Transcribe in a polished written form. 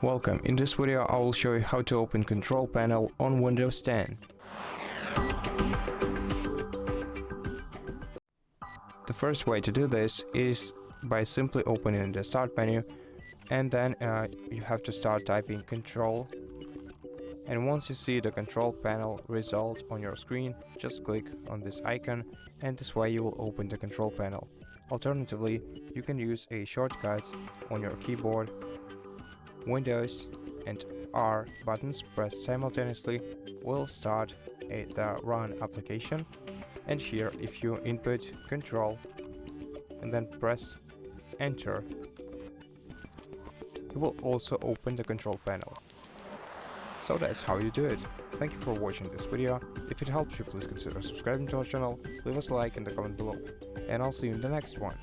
Welcome. In this video I will show you how to open control panel on Windows 10. The first way to do this is by simply opening the start menu, and then you have to start typing control, and once you see the control panel result on your screen, just click on this icon, and this way you will open the control panel. Alternatively, you can use a shortcut on your keyboard. Windows and R buttons pressed simultaneously will start the run application, and here if you input control and then press enter, it will also open the control panel. So that's how you do it. Thank you for watching this video. If it helps you, please consider subscribing to our channel, leave us a like in the comment below, and I'll see you in the next one.